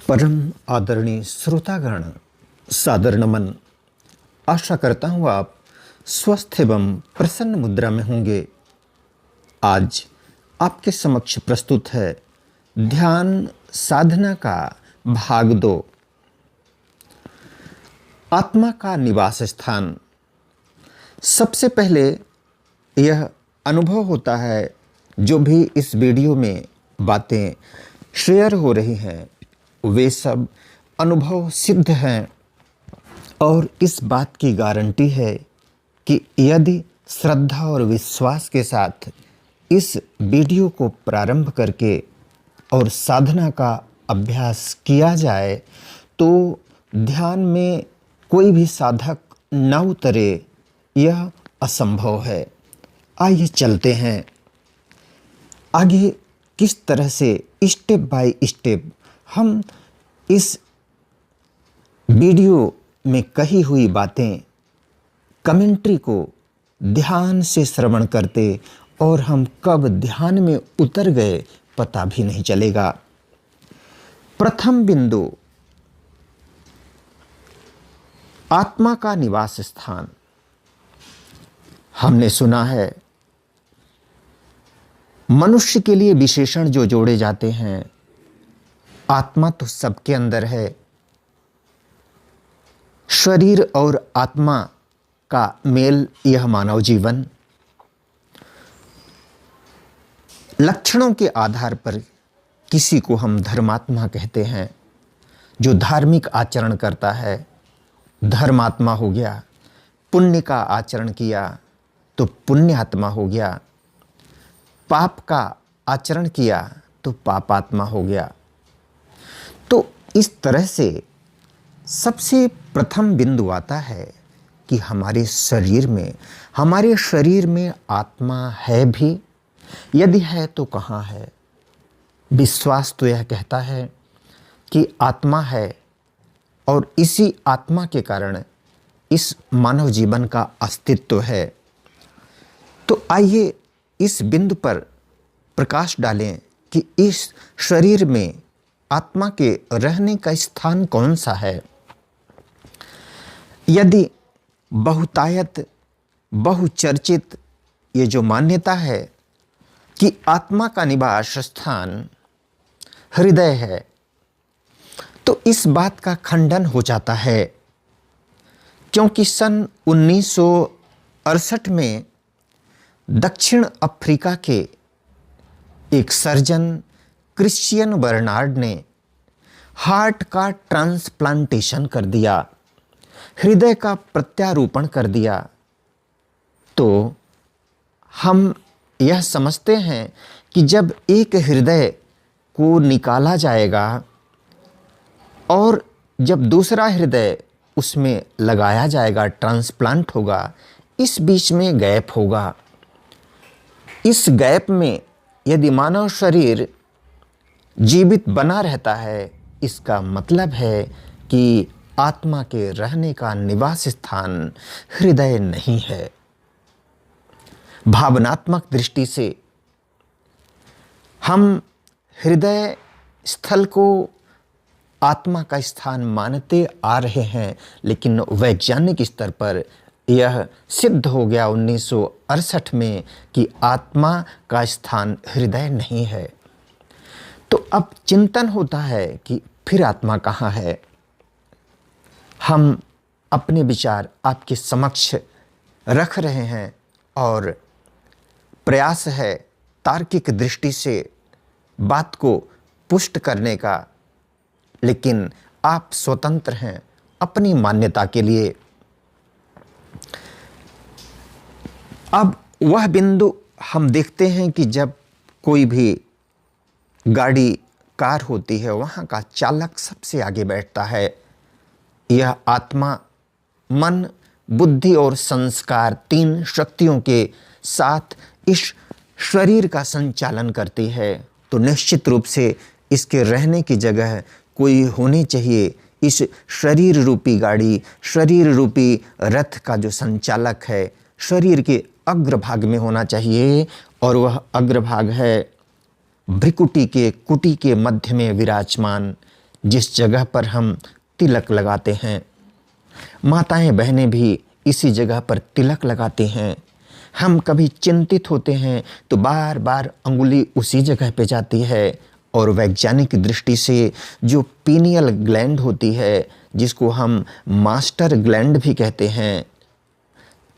परम आदरणीय श्रोतागण, सादर नमन। आशा करता हूँ आप स्वस्थ एवं प्रसन्न मुद्रा में होंगे। आज आपके समक्ष प्रस्तुत है ध्यान साधना का भाग 2। आत्मा का निवास स्थान। सबसे पहले यह अनुभव होता है, जो भी इस वीडियो में बातें शेयर हो रही हैं वे सब अनुभव सिद्ध हैं और इस बात की गारंटी है कि यदि श्रद्धा और विश्वास के साथ इस वीडियो को प्रारंभ करके और साधना का अभ्यास किया जाए तो ध्यान में कोई भी साधक न उतरे, यह असंभव है। आइए चलते हैं आगे। किस तरह से स्टेप बाय स्टेप हम इस वीडियो में कही हुई बातें, कमेंट्री को ध्यान से श्रवण करते और हम कब ध्यान में उतर गए पता भी नहीं चलेगा। प्रथम बिंदु, आत्मा का निवास स्थान। हमने सुना है मनुष्य के लिए विशेषण जो जोड़े जाते हैं, आत्मा तो सबके अंदर है। शरीर और आत्मा का मेल, यह मानव जीवन। लक्षणों के आधार पर किसी को हम धर्मात्मा कहते हैं, जो धार्मिक आचरण करता है, धर्मात्मा हो गया। पुण्य का आचरण किया तो पुण्यात्मा हो गया। पाप का आचरण किया तो पापात्मा हो गया। तो इस तरह से सबसे प्रथम बिंदु आता है कि हमारे शरीर में आत्मा है भी। यदि है तो कहाँ है? विश्वास तो यह कहता है कि आत्मा है और इसी आत्मा के कारण इस मानव जीवन का अस्तित्व है। तो आइए इस बिंदु पर प्रकाश डालें कि इस शरीर में आत्मा के रहने का स्थान कौन सा है। यदि बहुतायत, बहुचर्चित ये जो मान्यता है कि आत्मा का निवास स्थान हृदय है, तो इस बात का खंडन हो जाता है, क्योंकि सन 1968 में दक्षिण अफ्रीका के एक सर्जन क्रिश्चियन बर्नार्ड ने हार्ट का ट्रांसप्लांटेशन कर दिया, हृदय का प्रत्यारोपण कर दिया। तो हम यह समझते हैं कि जब एक हृदय को निकाला जाएगा और जब दूसरा हृदय उसमें लगाया जाएगा, ट्रांसप्लांट होगा, इस बीच में गैप होगा। इस गैप में यदि मानव शरीर जीवित बना रहता है, इसका मतलब है कि आत्मा के रहने का निवास स्थान हृदय नहीं है। भावनात्मक दृष्टि से हम हृदय स्थल को आत्मा का स्थान मानते आ रहे हैं, लेकिन वैज्ञानिक स्तर पर यह सिद्ध हो गया 1968 में कि आत्मा का स्थान हृदय नहीं है। तो अब चिंतन होता है कि फिर आत्मा कहाँ है। हम अपने विचार आपके समक्ष रख रहे हैं और प्रयास है तार्किक दृष्टि से बात को पुष्ट करने का, लेकिन आप स्वतंत्र हैं अपनी मान्यता के लिए। अब वह बिंदु हम देखते हैं कि जब कोई भी गाड़ी, कार होती है, वहाँ का चालक सबसे आगे बैठता है। यह आत्मा मन, बुद्धि और संस्कार, तीन शक्तियों के साथ इस शरीर का संचालन करती है। तो निश्चित रूप से इसके रहने की जगह कोई होनी चाहिए। इस शरीर रूपी गाड़ी, शरीर रूपी रथ का जो संचालक है, शरीर के अग्रभाग में होना चाहिए, और वह अग्रभाग है भ्रिकुटी के कुटी के मध्य में विराजमान, जिस जगह पर हम तिलक लगाते हैं। माताएं बहनें भी इसी जगह पर तिलक लगाते हैं। हम कभी चिंतित होते हैं तो बार बार अंगुली उसी जगह पे जाती है। और वैज्ञानिक दृष्टि से जो पीनियल ग्लैंड होती है, जिसको हम मास्टर ग्लैंड भी कहते हैं,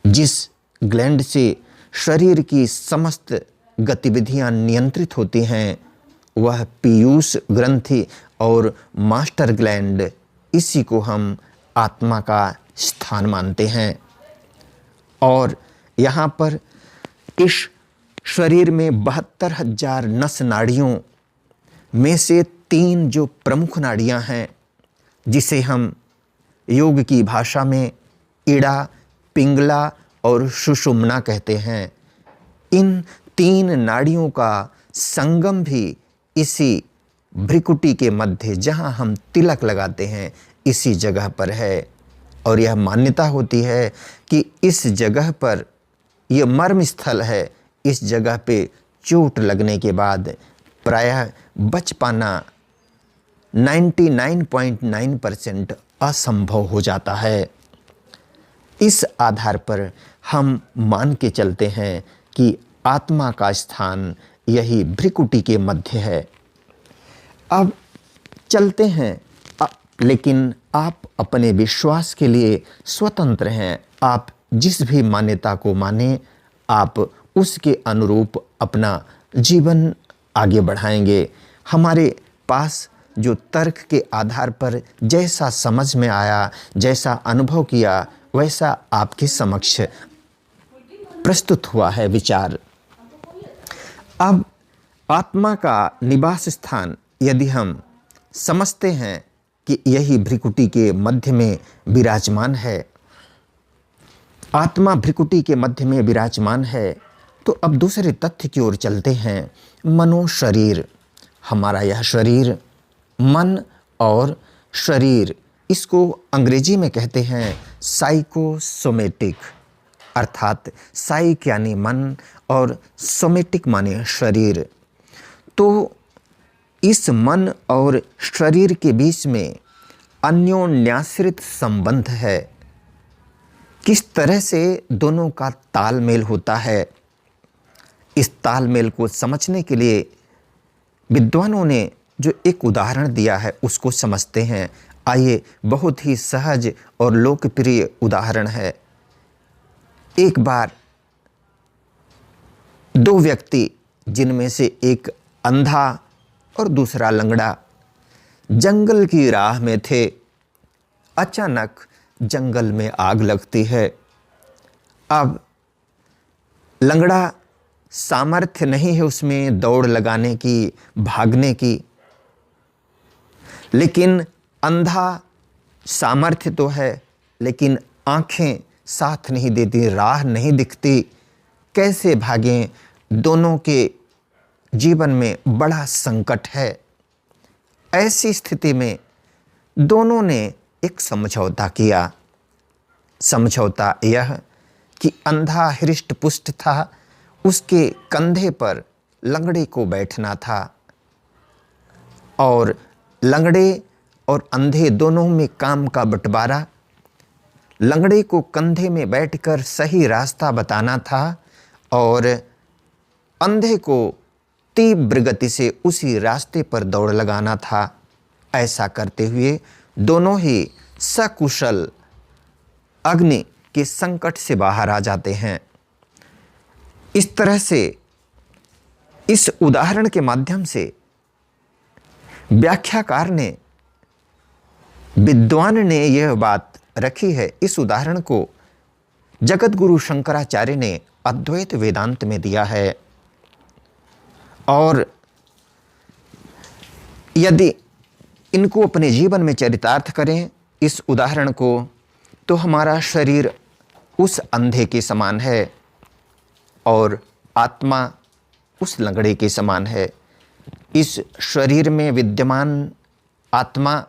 जिस ग्लैंड से शरीर की समस्त गतिविधियां नियंत्रित होती हैं, वह पीयूष ग्रंथि और मास्टर ग्लैंड, इसी को हम आत्मा का स्थान मानते हैं। और यहाँ पर इस शरीर में 72,000 नस नाड़ियों में से 3 जो प्रमुख नाड़ियाँ हैं, जिसे हम योग की भाषा में इड़ा, पिंगला और सुषुम्ना कहते हैं, इन 3 नाड़ियों का संगम भी इसी भ्रिकुटी के मध्य, जहाँ हम तिलक लगाते हैं, इसी जगह पर है। और यह मान्यता होती है कि इस जगह पर, यह मर्म स्थल है, इस जगह पे चोट लगने के बाद प्रायः बच पाना 99.9% असंभव हो जाता है। इस आधार पर हम मान के चलते हैं कि आत्मा का स्थान यही भ्रिकुटी के मध्य है। अब चलते हैं, लेकिन आप अपने विश्वास के लिए स्वतंत्र हैं। आप जिस भी मान्यता को माने, आप उसके अनुरूप अपना जीवन आगे बढ़ाएंगे। हमारे पास जो तर्क के आधार पर जैसा समझ में आया, जैसा अनुभव किया, वैसा आपके समक्ष प्रस्तुत हुआ है विचार। अब आत्मा का निवास स्थान यदि हम समझते हैं कि यही भ्रिकुटी के मध्य में विराजमान है, आत्मा भ्रिकुटी के मध्य में विराजमान है, तो अब दूसरे तथ्य की ओर चलते हैं। मनो शरीर, हमारा यह शरीर, मन और शरीर, इसको अंग्रेजी में कहते हैं साइकोसोमेटिक, अर्थात साइक यानी मन और सोमेटिक माने शरीर। तो इस मन और शरीर के बीच में अन्योन्याश्रित संबंध है। किस तरह से दोनों का तालमेल होता है, इस तालमेल को समझने के लिए विद्वानों ने जो एक उदाहरण दिया है उसको समझते हैं। आइए, बहुत ही सहज और लोकप्रिय उदाहरण है। एक बार 2 व्यक्ति, जिनमें से एक अंधा और दूसरा लंगड़ा, जंगल की राह में थे। अचानक जंगल में आग लगती है। अब लंगड़ा सामर्थ्य नहीं है उसमें दौड़ लगाने की, भागने की, लेकिन अंधा सामर्थ्य तो है, लेकिन आंखें साथ नहीं देती, राह नहीं दिखती, कैसे भागें? दोनों के जीवन में बड़ा संकट है। ऐसी स्थिति में दोनों ने एक समझौता किया। समझौता यह कि अंधा हृष्ट पुष्ट था, उसके कंधे पर लंगड़े को बैठना था, और लंगड़े और अंधे दोनों में काम का बंटवारा। लंगड़े को कंधे में बैठकर सही रास्ता बताना था और अंधे को तीव्र गति से उसी रास्ते पर दौड़ लगाना था। ऐसा करते हुए दोनों ही सकुशल अग्नि के संकट से बाहर आ जाते हैं। इस तरह से इस उदाहरण के माध्यम से व्याख्याकार ने, विद्वान ने यह बात रखी है। इस उदाहरण को जगत गुरु शंकराचार्य ने अद्वैत वेदांत में दिया है। और यदि इनको अपने जीवन में चरितार्थ करें इस उदाहरण को, तो हमारा शरीर उस अंधे के समान है और आत्मा उस लंगड़े के समान है। इस शरीर में विद्यमान आत्मा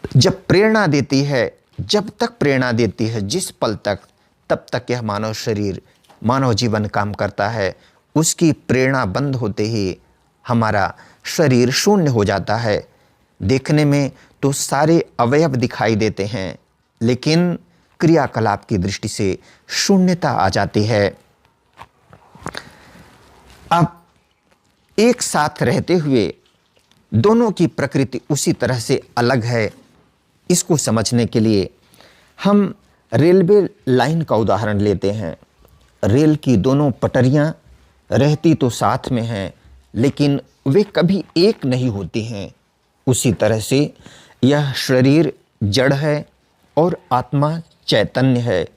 जब प्रेरणा देती है, जब तक प्रेरणा देती है, जिस पल तक, तब तक यह मानव शरीर, मानव जीवन काम करता है। उसकी प्रेरणा बंद होते ही हमारा शरीर शून्य हो जाता है। देखने में तो सारे अवयव दिखाई देते हैं, लेकिन क्रियाकलाप की दृष्टि से शून्यता आ जाती है। अब एक साथ रहते हुए दोनों की प्रकृति उसी तरह से अलग है। इसको समझने के लिए हम रेलवे लाइन का उदाहरण लेते हैं। रेल की दोनों पटरियां रहती तो साथ में हैं, लेकिन वे कभी एक नहीं होती हैं। उसी तरह से यह शरीर जड़ है और आत्मा चैतन्य है।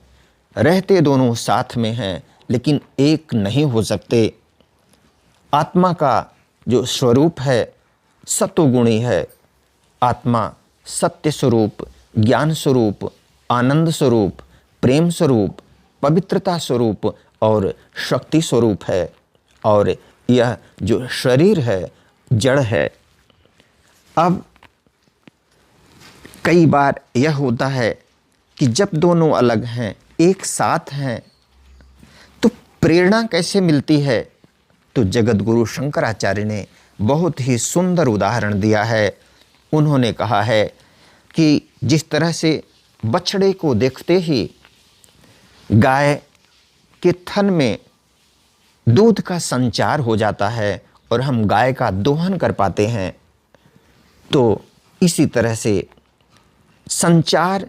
रहते दोनों साथ में हैं, लेकिन एक नहीं हो सकते। आत्मा का जो स्वरूप है सत्वगुणी है। आत्मा सत्य स्वरूप, ज्ञान स्वरूप, आनंद स्वरूप, प्रेम स्वरूप, पवित्रता स्वरूप और शक्ति स्वरूप है। और यह जो शरीर है जड़ है। अब कई बार यह होता है कि जब दोनों अलग हैं, एक साथ हैं, तो प्रेरणा कैसे मिलती है? तो जगत गुरु शंकराचार्य ने बहुत ही सुंदर उदाहरण दिया है। उन्होंने कहा है कि जिस तरह से बछड़े को देखते ही गाय के थन में दूध का संचार हो जाता है और हम गाय का दोहन कर पाते हैं, तो इसी तरह से संचार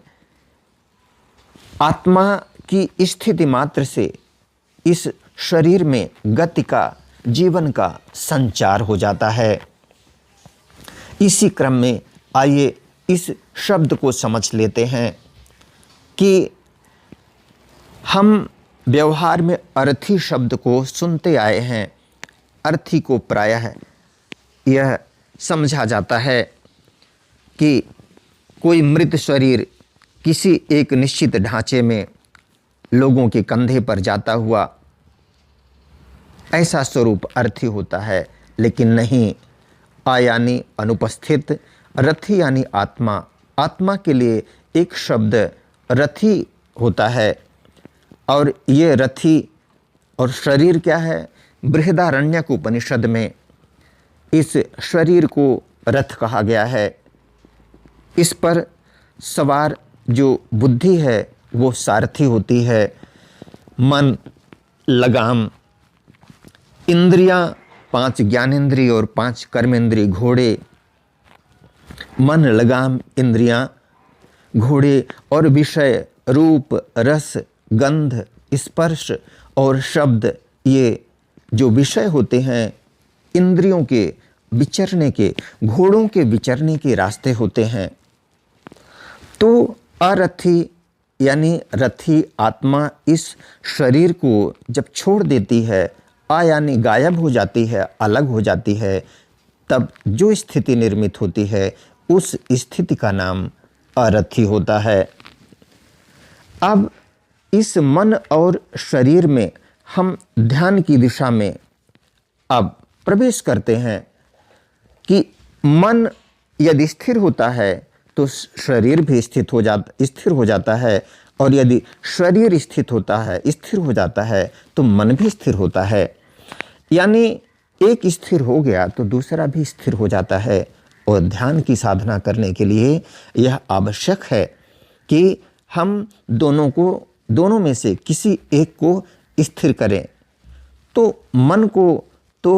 आत्मा की स्थिति मात्र से इस शरीर में गति का, जीवन का संचार हो जाता है। इसी क्रम में आइए इस शब्द को समझ लेते हैं कि हम व्यवहार में अर्थी शब्द को सुनते आए हैं। अर्थी को प्रायः यह समझा जाता है कि कोई मृत शरीर किसी एक निश्चित ढांचे में लोगों के कंधे पर जाता हुआ, ऐसा स्वरूप अर्थी होता है। लेकिन नहीं, आ यानी अनुपस्थित, रथी यानी आत्मा। आत्मा के लिए एक शब्द रथी होता है। और ये रथी और शरीर क्या है? बृहदारण्यक उपनिषद में इस शरीर को रथ कहा गया है। इस पर सवार जो बुद्धि है वो सारथी होती है। मन, लगाम, इंद्रियां, 5 ज्ञानेंद्रिय और 5 कर्मेंद्रिय घोड़े। मन, लगाम, इंद्रियां, घोड़े और विषय रूप, रस, गंध, स्पर्श और शब्द, ये जो विषय होते हैं इंद्रियों के विचरने के, घोड़ों के विचरने के रास्ते होते हैं। तो अरथी यानी रथी आत्मा इस शरीर को जब छोड़ देती है, आ यानी गायब हो जाती है, अलग हो जाती है, तब जो स्थिति निर्मित होती है उस स्थिति का नाम अरथी होता है। अब इस मन और शरीर में हम ध्यान की दिशा में अब प्रवेश करते हैं कि मन यदि स्थिर होता है तो शरीर भी स्थिर हो जाता है, और यदि शरीर स्थित होता है, स्थिर हो जाता है, तो मन भी स्थिर होता है। यानी एक स्थिर हो गया तो दूसरा भी स्थिर हो जाता है। और ध्यान की साधना करने के लिए यह आवश्यक है कि हम दोनों में से किसी एक को स्थिर करें। तो मन को तो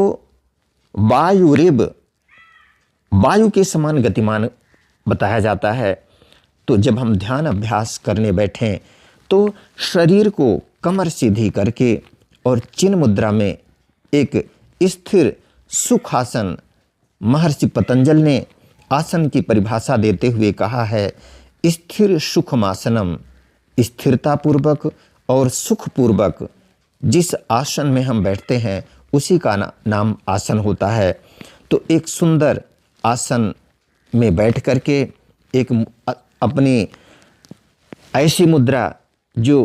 वायु के समान गतिमान बताया जाता है। तो जब हम ध्यान अभ्यास करने बैठें तो शरीर को कमर सीधी करके और चिन्ह मुद्रा में एक स्थिर सुखासन, महर्षि पतंजल ने आसन की परिभाषा देते हुए कहा है, स्थिर सुखमासनम, स्थिरतापूर्वक और सुखपूर्वक जिस आसन में हम बैठते हैं उसी का नाम आसन होता है। तो एक सुंदर आसन में बैठ करके एक अपनी ऐसी मुद्रा जो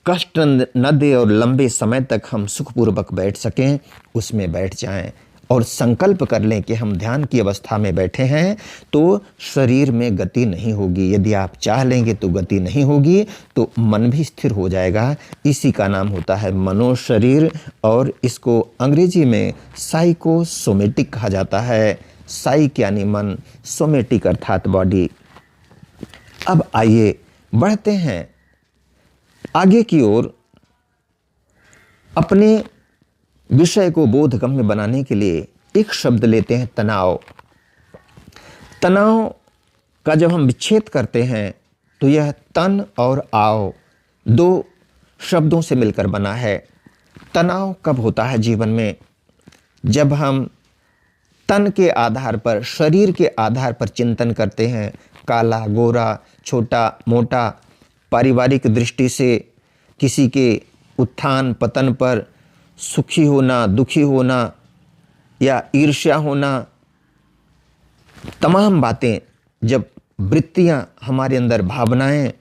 कष्ट न दे और लंबे समय तक हम सुखपूर्वक बैठ सकें, उसमें बैठ जाएं। और संकल्प कर लें कि हम ध्यान की अवस्था में बैठे हैं तो शरीर में गति नहीं होगी। यदि आप चाह लेंगे तो गति नहीं होगी, तो मन भी स्थिर हो जाएगा। इसी का नाम होता है मनोशरीर, और इसको अंग्रेजी में साइकोसोमेटिक कहा जाता है। साइक यानी मन, सोमेटिक अर्थात बॉडी। अब आइए बढ़ते हैं आगे की ओर। अपने विषय को बोधगम्य बनाने के लिए एक शब्द लेते हैं, तनाव। तनाव का जब हम विच्छेद करते हैं तो यह तन और आव दो शब्दों से मिलकर बना है। तनाव कब होता है जीवन में? जब हम तन के आधार पर, शरीर के आधार पर चिंतन करते हैं, काला गोरा, छोटा मोटा, पारिवारिक दृष्टि से किसी के उत्थान पतन पर सुखी होना, दुखी होना या ईर्ष्या होना, तमाम बातें, जब वृत्तियां हमारे अंदर, भावनाएं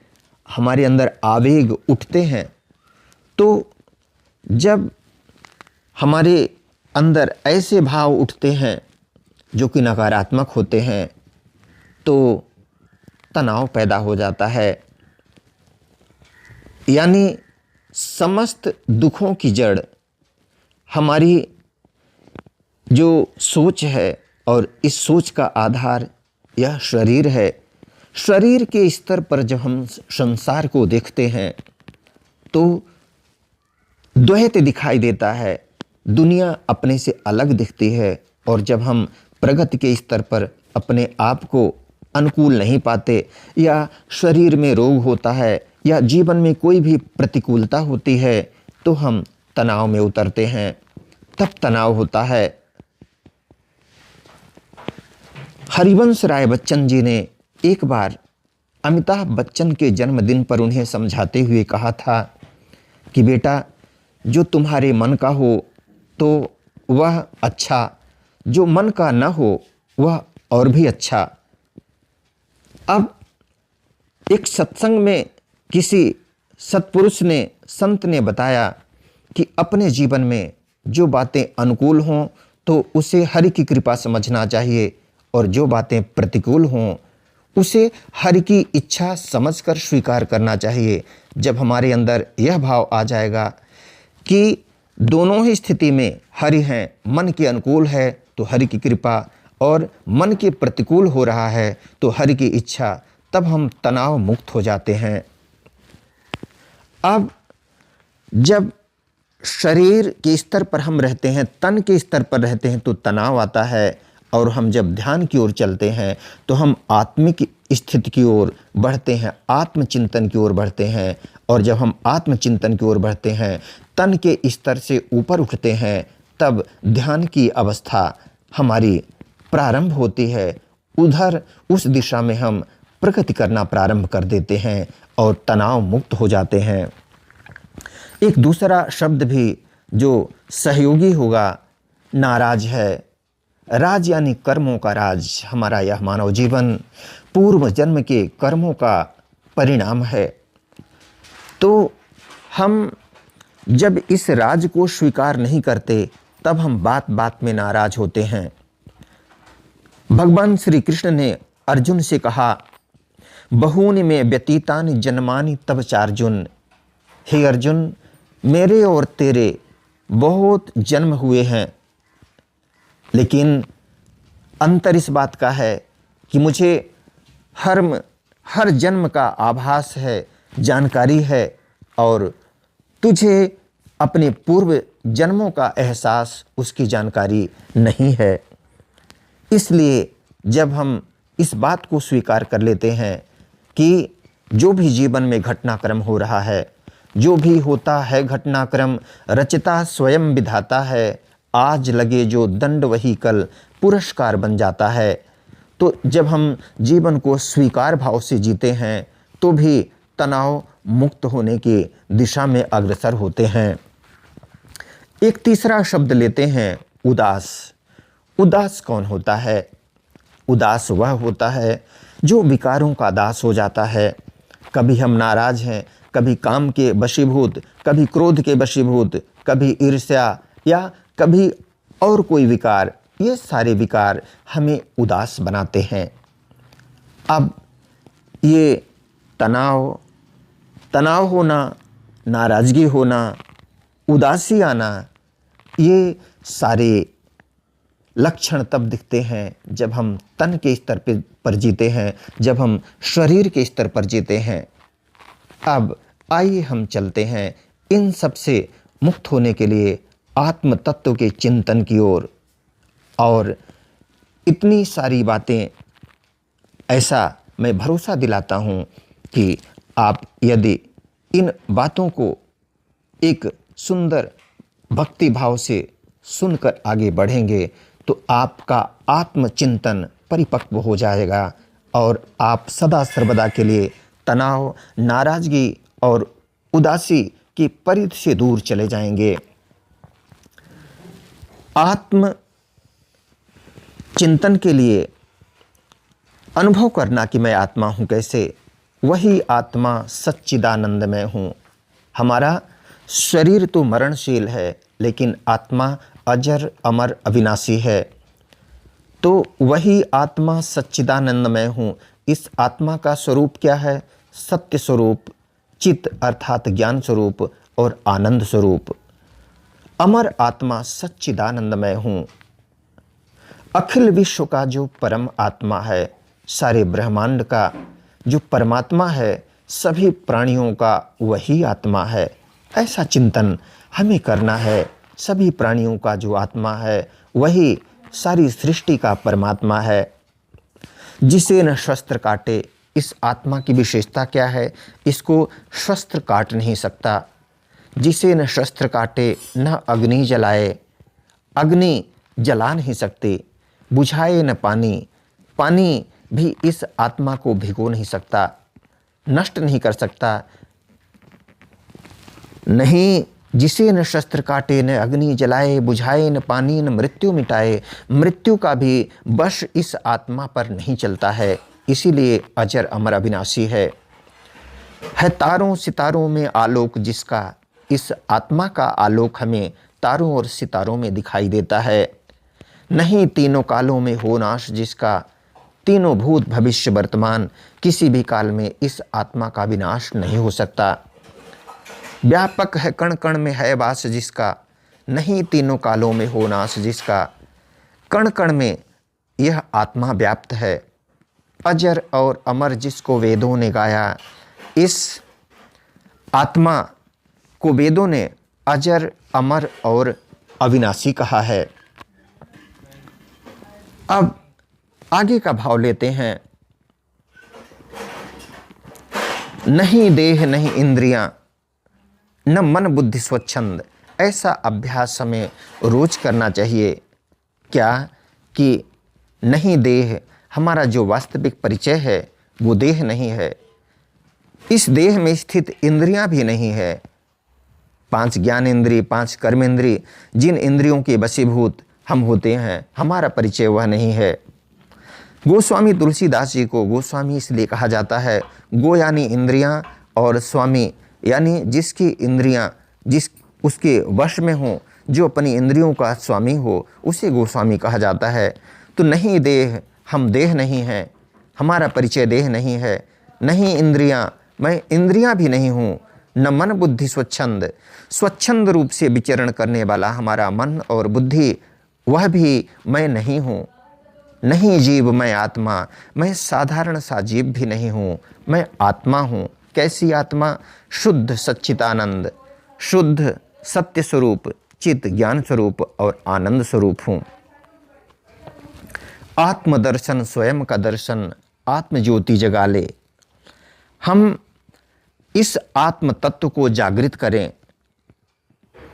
हमारे अंदर, आवेग उठते हैं, तो जब हमारे अंदर ऐसे भाव उठते हैं जो कि नकारात्मक होते हैं, तो तनाव पैदा हो जाता है। यानी समस्त दुखों की जड़ हमारी जो सोच है, और इस सोच का आधार यह शरीर है। शरीर के स्तर पर जब हम संसार को देखते हैं तो द्वैत दिखाई देता है, दुनिया अपने से अलग दिखती है। और जब हम प्रगति के स्तर पर अपने आप को अनुकूल नहीं पाते, या शरीर में रोग होता है, या जीवन में कोई भी प्रतिकूलता होती है, तो हम तनाव में उतरते हैं। तब तनाव होता है। हरिवंश राय बच्चन जी ने एक बार अमिताभ बच्चन के जन्मदिन पर उन्हें समझाते हुए कहा था कि बेटा, जो तुम्हारे मन का हो तो वह अच्छा, जो मन का न हो वह और भी अच्छा। अब एक सत्संग में किसी सत्पुरुष ने, संत ने बताया कि अपने जीवन में जो बातें अनुकूल हों तो उसे हरि की कृपा समझना चाहिए, और जो बातें प्रतिकूल हों उसे हरि की इच्छा समझकर स्वीकार करना चाहिए। जब हमारे अंदर यह भाव आ जाएगा कि दोनों ही स्थिति में हरि हैं, मन के अनुकूल है तो हरि की कृपा, और मन के प्रतिकूल हो रहा है तो हरि की इच्छा, तब हम तनाव मुक्त हो जाते हैं। अब जब शरीर के स्तर पर हम रहते हैं, तन के स्तर पर रहते हैं, तो तनाव आता है। और हम जब ध्यान की ओर चलते हैं तो हम आत्मिक स्थिति की ओर बढ़ते हैं, आत्मचिंतन की ओर बढ़ते हैं। और जब हम आत्मचिंतन की ओर बढ़ते हैं, तन के स्तर से ऊपर उठते हैं, तब ध्यान की अवस्था हमारी प्रारंभ होती है। उधर उस दिशा में हम प्रगति करना प्रारंभ कर देते हैं और तनाव मुक्त हो जाते हैं। एक दूसरा शब्द भी जो सहयोगी होगा, नाराज है। राज यानी कर्मों का राज। हमारा यह मानव जीवन पूर्व जन्म के कर्मों का परिणाम है। तो हम जब इस राज को स्वीकार नहीं करते, तब हम बात बात में नाराज होते हैं। भगवान श्री कृष्ण ने अर्जुन से कहा, बहूनि में व्यतीतानि जन्मानि तब चार्जुन। हे अर्जुन, मेरे और तेरे बहुत जन्म हुए हैं, लेकिन अंतर इस बात का है कि मुझे हर जन्म का आभास है, जानकारी है, और तुझे अपने पूर्व जन्मों का एहसास, उसकी जानकारी नहीं है। इसलिए जब हम इस बात को स्वीकार कर लेते हैं कि जो भी जीवन में घटनाक्रम हो रहा है, जो भी होता है घटनाक्रम, रचता स्वयं विधाता है, आज लगे जो दंड वही कल पुरस्कार बन जाता है। तो जब हम जीवन को स्वीकार भाव से जीते हैं तो भी तनाव मुक्त होने की दिशा में अग्रसर होते हैं। एक तीसरा शब्द लेते हैं, उदास। उदास कौन होता है? उदास वह होता है जो विकारों का दास हो जाता है। कभी हम नाराज हैं, कभी काम के वशीभूत, कभी क्रोध के वशीभूत, कभी ईर्ष्या, या कभी और कोई विकार, ये सारे विकार हमें उदास बनाते हैं। अब ये तनाव होना, नाराज़गी होना, उदासी आना, ये सारे लक्षण तब दिखते हैं जब हम तन के स्तर पर जीते हैं, जब हम शरीर के स्तर पर जीते हैं। अब आइए हम चलते हैं इन सब से मुक्त होने के लिए आत्म तत्व के चिंतन की ओर। और इतनी सारी बातें, ऐसा मैं भरोसा दिलाता हूँ कि आप यदि इन बातों को एक सुंदर भक्ति भाव से सुनकर आगे बढ़ेंगे तो आपका आत्मचिंतन परिपक्व हो जाएगा और आप सदा सर्वदा के लिए तनाव, नाराज़गी और उदासी की परिधि से दूर चले जाएंगे। आत्म चिंतन के लिए अनुभव करना कि मैं आत्मा हूँ कैसे, वही आत्मा सच्चिदानंदमय हूँ। हमारा शरीर तो मरणशील है लेकिन आत्मा अजर अमर अविनाशी है। तो वही आत्मा सच्चिदानंदमय हूँ। इस आत्मा का स्वरूप क्या है? सत्य स्वरूप, चित अर्थात ज्ञान स्वरूप और आनंद स्वरूप। अमर आत्मा सच्चिदानंदमय हूँ। अखिल विश्व का जो परम आत्मा है, सारे ब्रह्मांड का जो परमात्मा है, सभी प्राणियों का वही आत्मा है। ऐसा चिंतन हमें करना है। सभी प्राणियों का जो आत्मा है वही सारी सृष्टि का परमात्मा है। जिसे न शस्त्र काटे, इस आत्मा की विशेषता क्या है? इसको शस्त्र काट नहीं सकता। जिसे न शस्त्र काटे, न अग्नि जलाए, अग्नि जला नहीं सकती। बुझाए न पानी, पानी भी इस आत्मा को भिगो नहीं सकता, नष्ट नहीं कर सकता। नहीं, जिसे न शस्त्र काटे, न अग्नि जलाए, बुझाए न पानी, न मृत्यु मिटाए, मृत्यु का भी वश इस आत्मा पर नहीं चलता है। इसीलिए अजर अमर अविनाशी है तारों सितारों में आलोक जिसका, इस आत्मा का आलोक हमें तारों और सितारों में दिखाई देता है। नहीं तीनों कालों में हो नाश जिसका, तीनों भूत भविष्य वर्तमान, किसी भी काल में इस आत्मा का विनाश नहीं हो सकता। व्यापक है कण कण में है वास जिसका, नहीं तीनों कालों में हो नाश जिसका, कण कण में यह आत्मा व्याप्त है। अजर और अमर जिसको वेदों ने गाया, इस आत्मा को वेदों ने अजर, अमर और अविनाशी कहा है। अब आगे का भाव लेते हैं। नहीं देह नहीं इंद्रियां, न मन बुद्धि स्वच्छंद। ऐसा अभ्यास हमें रोज करना चाहिए। क्या कि नहीं देह, हमारा जो वास्तविक परिचय है वो देह नहीं है। इस देह में स्थित इंद्रियां भी नहीं है। 5 ज्ञान इंद्रिय, 5 कर्म इंद्रिय, जिन इंद्रियों के वशीभूत हम होते हैं, हमारा परिचय वह नहीं है। गोस्वामी तुलसीदास जी को गोस्वामी इसलिए कहा जाता है। गो यानी इंद्रियां और स्वामी यानी जिसकी इंद्रियां उसके वश में हो, जो अपनी इंद्रियों का स्वामी हो, उसे गोस्वामी कहा जाता है। तो नहीं देह, हम देह नहीं हैं, हमारा परिचय देह नहीं है। नहीं इंद्रियां, मैं इंद्रियां भी नहीं हूँ। न मन बुद्धि स्वच्छंद, स्वच्छंद रूप से विचरण करने वाला हमारा मन और बुद्धि, वह भी मैं नहीं हूँ। नहीं जीव मैं आत्मा, मैं साधारण सा जीव भी नहीं हूँ, मैं आत्मा हूँ। कैसी आत्मा? शुद्ध सच्चिदानंद, शुद्ध सत्य स्वरूप, चित ज्ञान स्वरूप और आनंद स्वरूप हूँ। आत्मदर्शन, स्वयं का दर्शन, आत्म ज्योति जगा ले। हम इस आत्म तत्व को जागृत करें।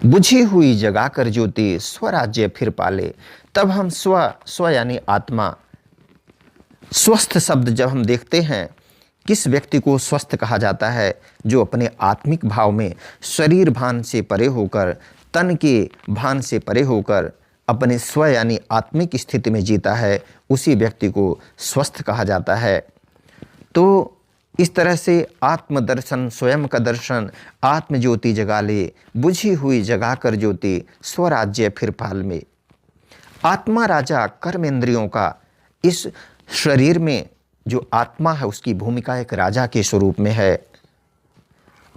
बुझी हुई जगाकर ज्योति स्वराज्य फिर पाले। तब हम स्व यानी आत्मा, स्वस्थ शब्द जब हम देखते हैं, किस व्यक्ति को स्वस्थ कहा जाता है? जो अपने आत्मिक भाव में शरीर भान से परे होकर, तन के भान से परे होकर अपने स्व यानी आत्मिक स्थिति में जीता है, उसी व्यक्ति को स्वस्थ कहा जाता है। तो इस तरह से आत्मदर्शन, स्वयं का दर्शन, आत्म ज्योति जगा ले, बुझी हुई जगाकर ज्योति स्वराज्य फिर पाल में। आत्मा राजा कर्मेंद्रियों का। इस शरीर में जो आत्मा है उसकी भूमिका एक राजा के स्वरूप में है।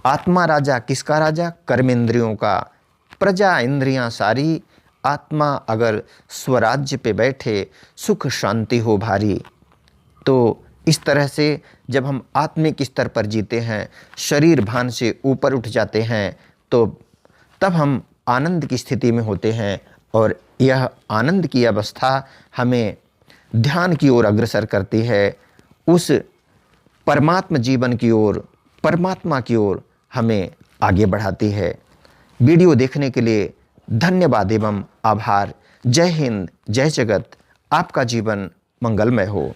आत्मा राजा किसका राजा? कर्मेंद्रियों का। प्रजा इंद्रियां सारी, आत्मा अगर स्वराज्य पे बैठे, सुख शांति हो भारी। तो इस तरह से जब हम आत्मिक स्तर पर जीते हैं, शरीर भान से ऊपर उठ जाते हैं, तो तब हम आनंद की स्थिति में होते हैं और यह आनंद की अवस्था हमें ध्यान की ओर अग्रसर करती है, उस परमात्म जीवन की ओर, परमात्मा की ओर हमें आगे बढ़ाती है। वीडियो देखने के लिए धन्यवाद एवं आभार। जय हिंद, जय जगत। आपका जीवन मंगलमय हो।